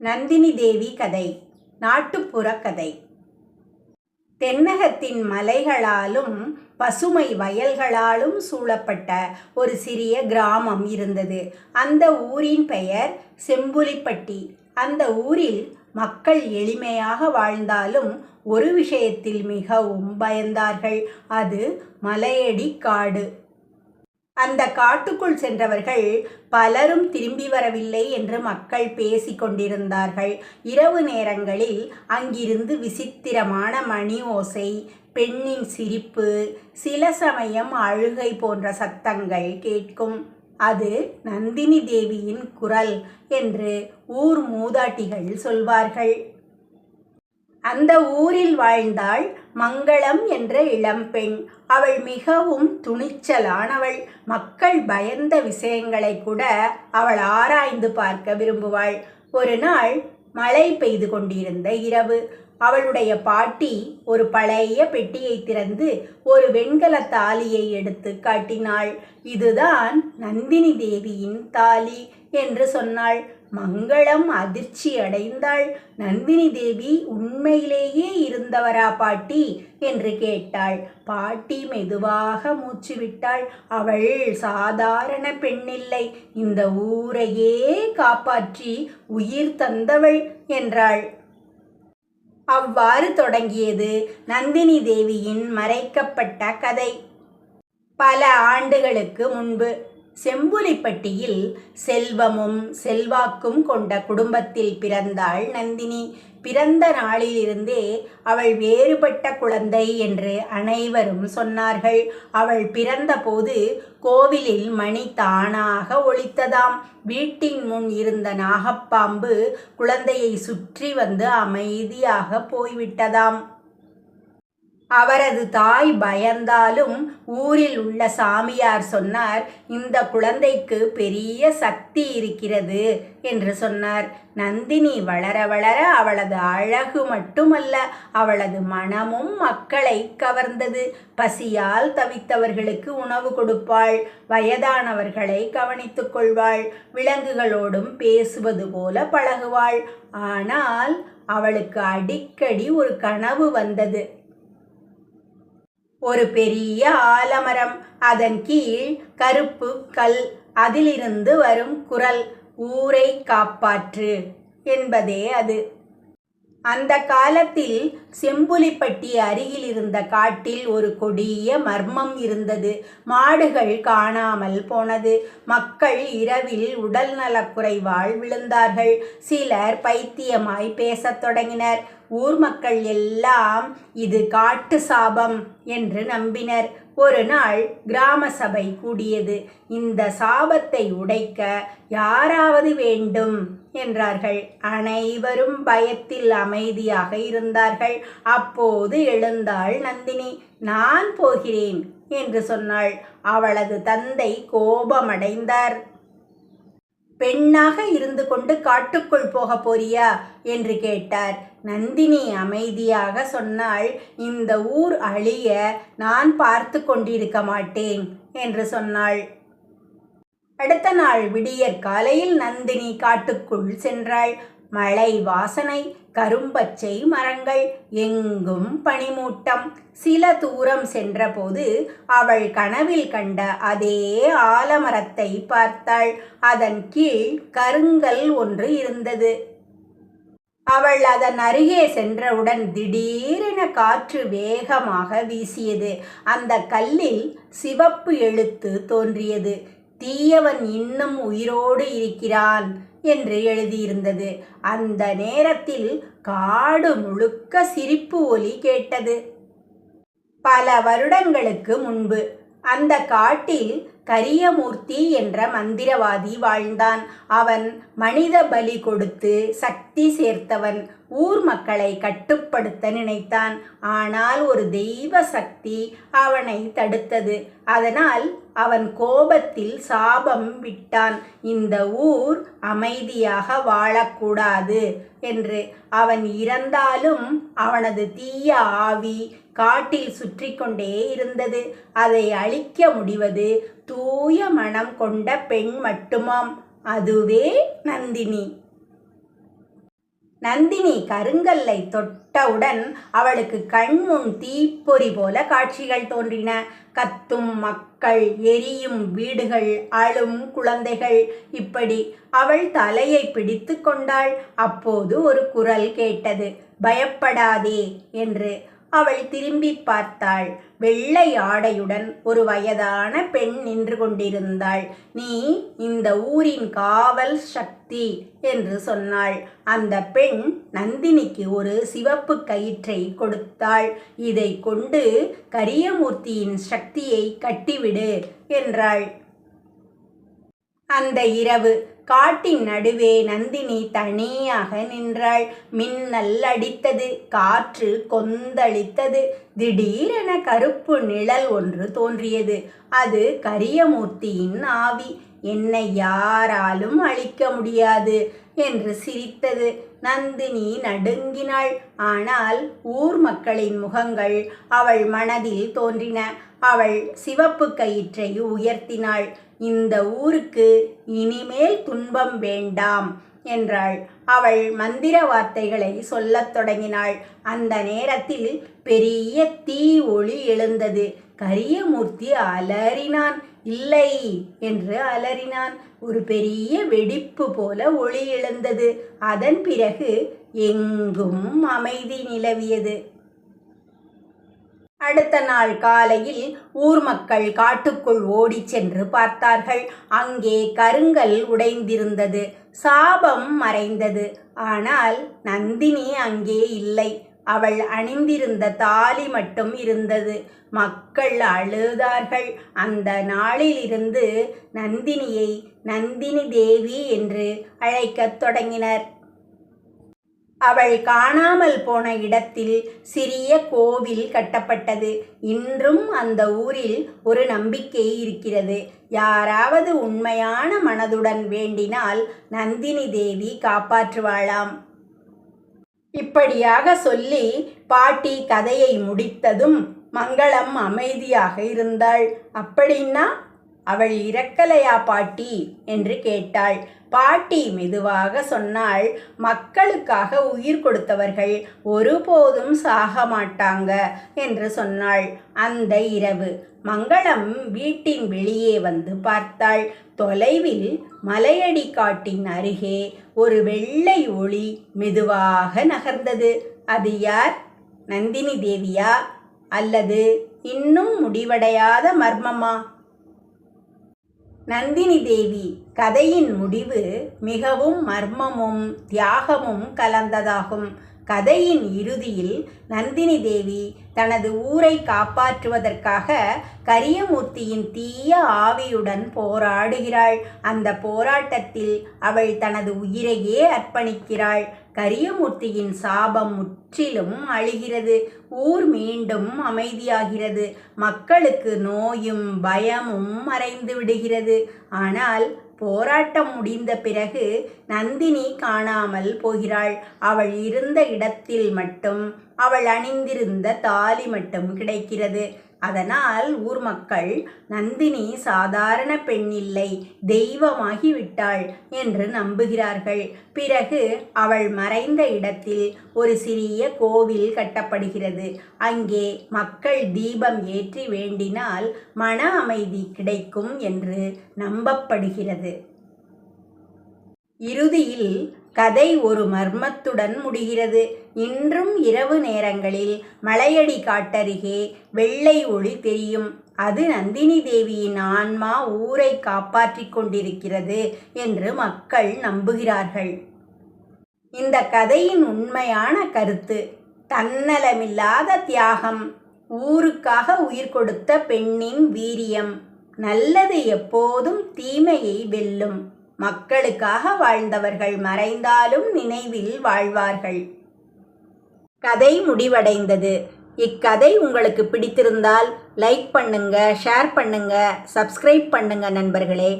நந்தினி தேவி கதை. நாட்டுப்புற கதை. தென்னகத்தின் மலைகளாலும் பசுமை வயல்களாலும் சூழப்பட்ட ஒரு சிறிய கிராமம் இருந்தது. அந்த ஊரின் பெயர் செம்புலிப்பட்டி. அந்த ஊரில் மக்கள் எளிமையாக வாழ்ந்தாலும் ஒரு விஷயத்தில் மிகவும் பயந்தார்கள். அது மலையடி காடு. அந்த காட்டுக்குள் சென்றவர்கள் பலரும் திரும்பி வரவில்லை என்று மக்கள் பேசிக் கொண்டிருந்தார்கள். இரவு நேரங்களில் அங்கிருந்து விசித்திரமான மணி ஓசை, பெண்ணின் சிரிப்பு, சில சமயம் அழுகை போன்ற சத்தங்கள் கேட்கும். அது நந்தினி தேவியின் குரல் என்று ஊர் மூதாட்டிகள் சொல்வார்கள். அந்த ஊரில் வாழ்ந்தாள் மங்களம் என்ற இளம்பெண். அவள் மிகவும் துணிச்சலானவள். மக்கள் பயந்த விஷயங்களை கூட அவள் ஆராய்ந்து பார்க்க விரும்புவாள். ஒரு நாள் மழை பெய்து கொண்டிருந்த இரவு, அவளுடைய பாட்டி ஒரு பழைய பெட்டியை திறந்து ஒரு வெண்கல தாலியை எடுத்து காட்டினாள். இதுதான் நந்தினி தேவியின் தாலி என்று சொன்னாள். மங்களம் அதிர்ச்சி அடைந்தாள். நந்தினி தேவி உண்மையிலேயே இருந்தவரா பாட்டி என்று கேட்டாள். பாட்டி மெதுவாக மூச்சு விட்டாள். அவள் சாதாரண பெண்ணில்லை, இந்த ஊரையே காப்பாற்றி உயிர் தந்தவள் என்றாள். அவ்வாறு தொடங்கியது நந்தினி தேவியின் மறைக்கப்பட்ட கதை. பல ஆண்டுகளுக்கு முன்பு செம்புலிப்பட்டியில் செல்வமும் செல்வாக்கும் கொண்ட குடும்பத்தில் பிறந்தாள் நந்தினி. பிறந்த நாளிலிருந்தே அவள் வேறுபட்ட குழந்தை என்று அனைவரும் சொன்னார்கள். அவள் பிறந்தபோது கோவிலில் மணி தானாக ஒலித்ததாம். வீட்டின் முன் இருந்த நாகப்பாம்பு குழந்தையை சுற்றி வந்து அமைதியாக போய்விட்டதாம். அவரது தாய் பயந்தாலும் ஊரில் உள்ள சாமியார் சொன்னார், இந்த குழந்தைக்கு பெரிய சக்தி இருக்கிறது என்று சொன்னார். நந்தினி வளர வளர அவளது அழகு மட்டுமல்ல, அவளது மனமும் மக்களை கவர்ந்தது. பசியால் தவித்தவர்களுக்கு உணவு கொடுப்பாள், வயதானவர்களை கவனித்துக் கொள்வாள், விலங்குகளோடும் பேசுவது போல பழகுவாள். ஆனால் அவளுக்கு அடிக்கடி ஒரு கனவு வந்தது. ஒரு பெரிய ஆலமரம், அதன் கீழ் கருப்பு கல், அதிலிருந்து வரும் குரல், ஊரை காப்பாற்று என்பதே அது. அந்த காலத்தில் செம்புலிப்பட்டி அருகில் இருந்த காட்டில் ஒரு கொடிய மர்மம் இருந்தது. மாடுகள் காணாமல் போனது. மக்கள் இரவில் உடல் நலக்குறைவால் விழுந்தார்கள். சிலர் பைத்தியமாய் பேசத் தொடங்கினர். ஊர் மக்கள் எல்லாம் இது காட்டு சாபம் என்று நம்பினர். ஒரு நாள் கிராம சபை கூடியது. இந்த சாபத்தை உடைக்க யாராவது வேண்டும் என்றார்கள். அனைவரும் பயத்தில் அமைதியாக இருந்தார்கள். அப்போது எழுந்தாள் நந்தினி. நான் போகிறேன் என்று சொன்னாள். அவளது தந்தை கோபமடைந்தார். பெண்ணாக இருந்து கொண்டு காட்டுக்குள் போக போறியா என்று கேட்டார். நந்தினி அமைதியாக சொன்னாள், இந்த ஊர் அழிய நான் பார்த்து கொண்டிருக்க மாட்டேன் என்று சொன்னாள். அடுத்த நாள் விடியற் காலையில் நந்தினி காட்டுக்குள் சென்றாள். மழை வாசனை, கரும்பச்சை மரங்கள், எங்கும் பனிமூட்டம். சில தூரம் சென்றபோது அவள் கனவில் கண்ட அதே ஆலமரத்தை பார்த்தாள். அதன் கீழ் கருங்கல் ஒன்று இருந்தது. அவள் அதன் அருகே சென்றவுடன் திடீரென காற்று வேகமாக வீசியது. அந்த கல்லில் சிவப்பு எழுத்து தோன்றியது. தீயவன் இன்னும் உயிரோடு இருக்கிறான் என்று எழுதியிருந்தது. அந்த நேரத்தில் காடு முழுக்க சிரிப்பு ஒலி கேட்டது. பல வருடங்களுக்கு முன்பு அந்த காட்டில் கரியமூர்த்தி என்ற மந்திரவாதி வாழ்ந்தான். அவன் மனித பலி கொடுத்து சக்தி சேர்த்தவன். ஊர் மக்களை கட்டுப்படுத்த நினைத்தான். ஆனால் ஒரு தெய்வ சக்தி அவனை தடுத்தது. அதனால் அவன் கோபத்தில் சாபம் விட்டான், இந்த ஊர் அமைதியாக வாழக்கூடாது என்று. அவன் இறந்தாலும் அவனது தீய ஆவி காட்டில் சுற்றி கொண்டே இருந்தது. அதை அழிக்க முடிவது தூய மனம் கொண்ட பெண் மட்டுமாம். அதுவே நந்தினி. நந்தினி கருங்கல்லை தொட்டவுடன் அவளுக்கு கண்முன் தீப்பொறி போல காட்சிகள் தோன்றின. கத்தும் மக்கள், எரியும் வீடுகள், அழும் குழந்தைகள், இப்படி அவள் தலையை பிடித்து கொண்டாள். அப்போது ஒரு குரல் கேட்டது, பயப்படாதே என்று. அவள் திரும்பி பார்த்தாள். வெள்ளை ஆடையுடன் ஒரு வயதான பெண் நின்று கொண்டிருந்தாள். நீ இந்த ஊரின் காவல் சக்தி என்று சொன்னாள். அந்த பெண் நந்தினிக்கு ஒரு சிவப்பு கயிற்றை கொடுத்தாள். இதை கொண்டு கரியமூர்த்தியின் சக்தியை கட்டிவிடு என்றாள். அந்த இரவு காட்டின் நடுவே நந்தினி தனியாக நின்றாள். மின்னல் அடித்தது, காற்று கொந்தளித்தது. திடீரென கருப்பு நிழல் ஒன்று தோன்றியது. அது கரியமூர்த்தியின் ஆவி. என்னை யாராலும் அழிக்க முடியாது என்று சிரித்தது. நந்தினி நடுங்கினாள். ஆனால் ஊர் மக்களின் முகங்கள் அவள் மனதில் தோன்றின. அவள் சிவப்பு கயிற்றை உயர்த்தினாள். இந்த ஊருக்கு இனிமேல் துன்பம் வேண்டாம் என்றாள். அவள் மந்திர வார்த்தைகளை சொல்லத் தொடங்கினாள். அந்த நேரத்தில் பெரிய தீ ஒளி எழுந்தது. கரியமூர்த்தி அலறினான். இல்லை என்று அலறினான். ஒரு பெரிய வெடிப்பு போல ஒளி எழுந்தது. அதன் பிறகு எங்கும் அமைதி நிலவியது. அடுத்த நாள் காலையில் ஊர் மக்கள் காட்டுக்குள் ஓடிச் சென்று பார்த்தார்கள். அங்கே கருங்கல் உடைந்திருந்தது. சாபம் மறைந்தது. ஆனால் நந்தினி அங்கே இல்லை. அவள் அணிந்திருந்த தாலி மட்டும் இருந்தது. மக்கள் அழுதார்கள். அந்த நாளிலிருந்து நந்தினியை நந்தினி தேவி என்று அழைக்கத் தொடங்கினர். அவள் காணாமல் போன இடத்தில் சிறிய கோவில் கட்டப்பட்டது. இன்றும் அந்த ஊரில் ஒரு நம்பிக்கை இருக்கிறது. யாராவது உண்மையான மனதுடன் வேண்டினால் நந்தினி தேவி காப்பாற்றுவாளாம். இப்படியாக சொல்லி பாட்டி கதையை முடித்ததும் மங்களம் அமைதியாக இருந்தாள். அப்படின்னா அவள் இறக்கலையா பாட்டி என்று கேட்டாள். பாட்டி மெதுவாக சொன்னாள், மக்களுக்காக உயிர் கொடுத்தவர்கள் ஒருபோதும் சாக மாட்டாங்க என்று சொன்னாள். அந்த இரவு மங்களம் வீட்டின் வெளியே வந்து பார்த்தாள். தொலைவில் மலையடி காட்டின் அருகே ஒரு வெள்ளை ஒளி மெதுவாக நகர்ந்தது. அது யார்? நந்தினி தேவியா அல்லது இன்னும் முடிவடையாத மர்மமா? நந்தினி தேவி கதையின் முடிவு மிகவும் மர்மமும் தியாகமும் கலந்ததாகும். கதையின் இறுதியில் நந்தினி தேவி தனது ஊரை காப்பாற்றுவதற்காக கரியமூர்த்தியின் தீய ஆவியுடன் போராடுகிறாள். அந்த போராட்டத்தில் அவள் தனது உயிரையே அர்ப்பணிக்கிறாள். கரியமூர்த்தியின் சாபம் முற்றிலும் அழிகிறது. ஊர் மீண்டும் அமைதியாகிறது. மக்களுக்கு நோயும் பயமும் மறைந்து விடுகிறது. ஆனால் போராட்டம் முடிந்த பிறகு நந்தினி காணாமல் போகிறாள். அவள் இருந்த இடத்தில் மட்டும் அவள் அணிந்திருந்த தாலி மட்டும் கிடைக்கிறது. அதனால் ஊர் மக்கள் நந்தினி சாதாரண பெண் இல்லை, தெய்வமாகிவிட்டாள் என்று நம்புகிறார்கள். பிறகு அவள் மறைந்த இடத்தில் ஒரு சிறிய கோவில் கட்டப்படுகிறது. அங்கே மக்கள் தீபம் ஏற்றி வேண்டினால் மன அமைதி கிடைக்கும் என்று நம்பப்படுகிறது. இறுதியில் கதை ஒரு மர்மத்துடன் முடிகிறது. இன்றும் இரவு நேரங்களில் மலையடி காட்டருகே வெள்ளை ஒளி தெரியும். அது நந்தினி தேவியின் ஆன்மா ஊரை காப்பாற்றிக் கொண்டிருக்கிறது என்று மக்கள் நம்புகிறார்கள். இந்த கதையின் உண்மையான கருத்து தன்னலமில்லாத தியாகம், ஊருக்காக உயிர் கொடுத்த பெண்ணின் வீரியம். நல்லது எப்போதும் தீமையை வெல்லும். மக்களுக்காக வாழ்ந்தவர்கள் மறைந்தாலும் நினைவில் வாழ்வார்கள். கதை முடிவடைந்தது. இக்கதை உங்களுக்கு பிடித்திருந்தால் லைக் பண்ணுங்க, ஷேர் பண்ணுங்க, சப்ஸ்கிரைப் பண்ணுங்க நண்பர்களே.